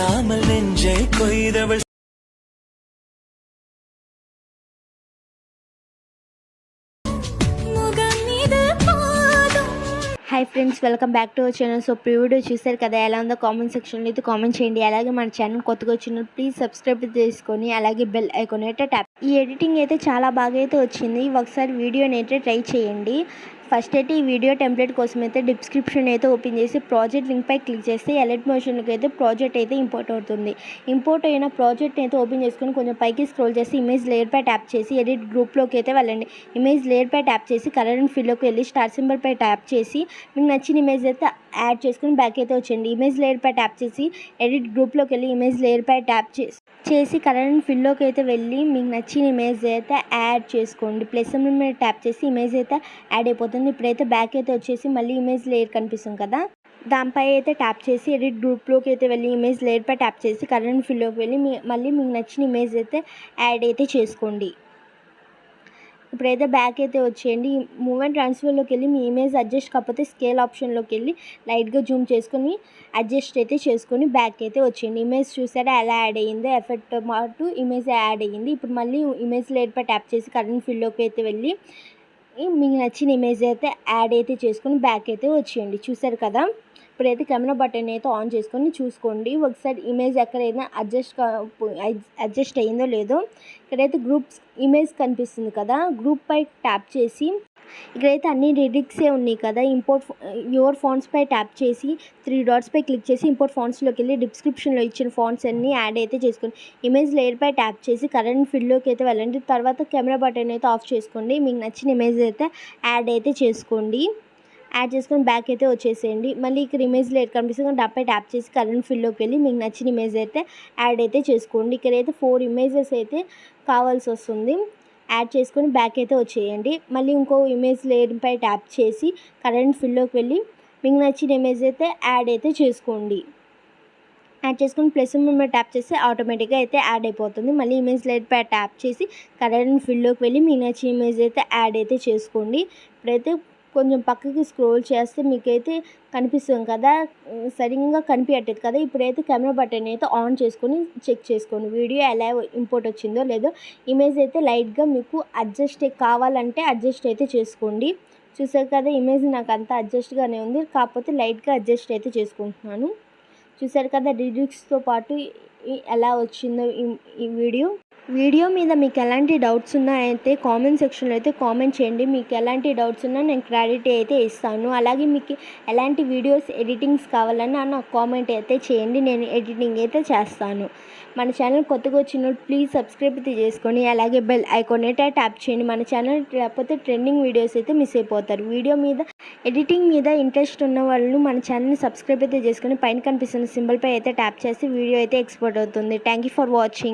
இல்லாமல் நெஞ்சை கொய்தவள் hi friends, welcome back to our channel. So video చూసారు కదా, ఎలా ఉందో కామెంట్ సెక్షన్లో అయితే కామెంట్ చేయండి. అలాగే మన ఛానల్ కొత్తగా వచ్చిన ప్లీజ్ సబ్స్క్రైబ్ చేసుకొని అలాగే బెల్ ఐకాన్ అయితే ట్యాప్. ఈ ఎడిటింగ్ అయితే చాలా బాగా అయితే వచ్చింది. ఒకసారి వీడియోని అయితే ట్రై చేయండి. ఫస్ట్ అయితే ఈ వీడియో టెంప్లెట్ కోసం అయితే డిస్క్రిప్షన్ అయితే ఓపెన్ చేసి ప్రాజెక్ట్ లింక్ పై క్లిక్ చేస్తే ఎలర్ట్ మోషన్కి అయితే ప్రాజెక్ట్ అయితే ఇంపోర్ట్ అవుతుంది. ఇంపోర్ట్ అయిన ప్రాజెక్ట్ అయితే ఓపెన్ చేసుకొని కొంచెం పైకి స్క్రోల్ చేసి ఇమేజ్ లేయర్ పై ట్యాప్ చేసి ఎడిట్ గ్రూప్లోకి అయితే వెళ్ళండి. ఇమేజ్ లేయర్ పై ట్యాప్ చేసి కలర్ అండ్ ఫిల్లోకి వెళ్ళి స్టార్ సింబల్ పై ట్యాప్ చేసి మీకు నచ్చిన ఇమేజ్ అయితే యాడ్ చేసుకుని బ్యాక్ అయితే వచ్చేయండి. ఇమేజ్ లేయర్ పై ట్యాప్ చేసి ఎడిట్ గ్రూప్లోకి వెళ్ళి ఇమేజ్ లేయర్ పై ట్యాప్ చేసి కలర్ అండ్ ఫిల్లోకి అయితే వెళ్ళి మీకు నచ్చిన ఇమేజ్ అయితే యాడ్ చేసుకోండి. ప్లస్ సింబల్ మీద ట్యాప్ చేసి ఇమేజ్ అయితే యాడ్ అయిపోతుంది. ఇప్పుడైతే బ్యాక్ అయితే వచ్చేసి మళ్ళీ ఇమేజ్ లేయర్ కనిపిస్తుంది కదా, దానిపై అయితే ట్యాప్ చేసి ఎడిట్ గ్రూప్లోకి అయితే వెళ్ళి ఇమేజ్ లేయర్ పై ట్యాప్ చేసి కలర్ అండ్ ఫిల్లోకి వెళ్ళి మళ్ళీ మీకు నచ్చిన ఇమేజ్ అయితే యాడ్ అయితే చేసుకోండి. ఇప్పుడైతే బ్యాక్ అయితే వచ్చేయండి. మూవ్ అండ్ ట్రాన్స్ఫర్లోకి వెళ్ళి మీ ఇమేజ్ అడ్జస్ట్ కాకపోతే స్కేల్ ఆప్షన్లోకి వెళ్ళి లైట్గా జూమ్ చేసుకొని అడ్జస్ట్ అయితే చేసుకొని బ్యాక్ అయితే వచ్చేయండి. ఇమేజ్ చూసారా ఎలా యాడ్ అయ్యిందో, ఎఫెక్ట్ పాటు ఇమేజ్ యాడ్ అయ్యింది. ఇప్పుడు మళ్ళీ ఇమేజ్ లేయర్ పై ట్యాప్ చేసి కరెంట్ ఫిల్లోకి అయితే వెళ్ళి మీకు నచ్చిన ఇమేజ్ అయితే యాడ్ అయితే చేసుకొని బ్యాక్ అయితే వచ్చేయండి. చూసారు కదా, ఇప్పుడైతే కెమెరా బటన్ అయితే ఆన్ చేసుకొని చూసుకోండి. ఒకసారి ఇమేజ్ ఎక్కడైనా అడ్జస్ట్ అయ్యిందో లేదో. ఇక్కడైతే గ్రూప్స్ ఇమేజ్ కనిపిస్తుంది కదా, గ్రూప్ పై ట్యాప్ చేసి ఇక్కడైతే అన్ని లిరిక్సే ఉన్నాయి కదా, ఇంపోర్ట్ యువర్ ఫాంట్స్ పై ట్యాప్ చేసి 3 డాట్స్ పై క్లిక్ చేసి ఇంపోర్ట్ ఫాంట్స్లోకి వెళ్ళి డిస్క్రిప్షన్లో ఇచ్చిన ఫాంట్స్ అన్నీ యాడ్ అయితే చేసుకోండి. ఇమేజ్ లేయర్ పై ట్యాప్ చేసి కరెంట్ ఫిల్లోకి అయితే వెళ్ళండి. తర్వాత కెమెరా బటన్ అయితే ఆఫ్ చేసుకోండి. మీకు నచ్చిన ఇమేజ్ అయితే యాడ్ అయితే చేసుకోండి. యాడ్ చేసుకొని బ్యాక్ అయితే వచ్చేసేయండి. మళ్ళీ ఇక్కడ ఇమేజ్ లేయర్ కనిపిస్తుంది, దానిపై ట్యాప్ చేసి కరెంట్ ఫిల్లోకి వెళ్ళి మీకు నచ్చిన ఇమేజ్ అయితే యాడ్ అయితే చేసుకోండి. ఇక్కడైతే 4 ఇమేజెస్ అయితే కావాల్సి వస్తుంది. యాడ్ చేసుకొని బ్యాక్ అయితే వచ్చేయండి. మళ్ళీ ఇంకో ఇమేజ్ లేయర్ పై ట్యాప్ చేసి కరెంట్ ఫిల్లోకి వెళ్ళి మీకు నచ్చిన ఇమేజ్ అయితే యాడ్ అయితే చేసుకోండి. యాడ్ చేసుకొని ప్లస్ సింబల్ ట్యాప్ చేస్తే ఆటోమేటిక్గా అయితే యాడ్ అయిపోతుంది. మళ్ళీ ఇమేజ్ లేయర్ పై ట్యాప్ చేసి కరెంట్ ఫిల్లోకి వెళ్ళి మీకు నచ్చిన ఇమేజ్ అయితే యాడ్ అయితే చేసుకోండి. ఇప్పుడైతే కొంచెం పక్కకి స్క్రోల్ చేస్తే మీకైతే కనిపిస్తుంది కదా, సరిగ్గా కనిపించట్లేదు కదా. ఇప్పుడైతే కెమెరా బటన్ అయితే ఆన్ చేసుకొని చెక్ చేసుకోండి వీడియో ఎలా ఇంపోర్ట్ వచ్చిందో లేదో. ఇమేజ్ అయితే లైట్గా మీకు అడ్జస్ట్ కావాలంటే అడ్జస్ట్ అయితే చేసుకోండి. చూసారు కదా, ఇమేజ్ నాకు అంతా అడ్జస్ట్గానే ఉంది, కాకపోతే లైట్గా అడ్జస్ట్ అయితే చేసుకుంటున్నాను. చూసారు కదా, లిరిక్స్తో పాటు ఎలా వచ్చిందో ఈ వీడియో మీద మీకు ఎలాంటి డౌట్స్ ఉన్నాయైతే కామెంట్ సెక్షన్లో అయితే కామెంట్ చేయండి. మీకు ఎలాంటి డౌట్స్ ఉన్నా నేను క్లారిటీ అయితే ఇస్తాను. అలాగే మీకు ఎలాంటి వీడియోస్ ఎడిటింగ్స్ కావాలన్నా నాకు కామెంట్ అయితే చేయండి, నేను ఎడిటింగ్ అయితే చేస్తాను. మన ఛానల్ కొత్తగా వచ్చిన ప్లీజ్ సబ్స్క్రైబ్ అయితే చేసుకొని అలాగే బెల్ ఐకాన్ అయితే ట్యాప్ చేయండి. మన ఛానల్ లేకపోతే ట్రెండింగ్ వీడియోస్ అయితే మిస్ అయిపోతారు. వీడియో మీద ఎడిటింగ్ మీద ఇంట్రెస్ట్ ఉన్న వాళ్ళు మన ఛానల్ని సబ్స్క్రైబ్ అయితే చేసుకొని పైన కనిపిస్తున్న సింబల్ పై అయితే ట్యాప్ చేసి వీడియో అయితే ఎక్స్పోర్ట్ అవుతుంది. Thank you for watching.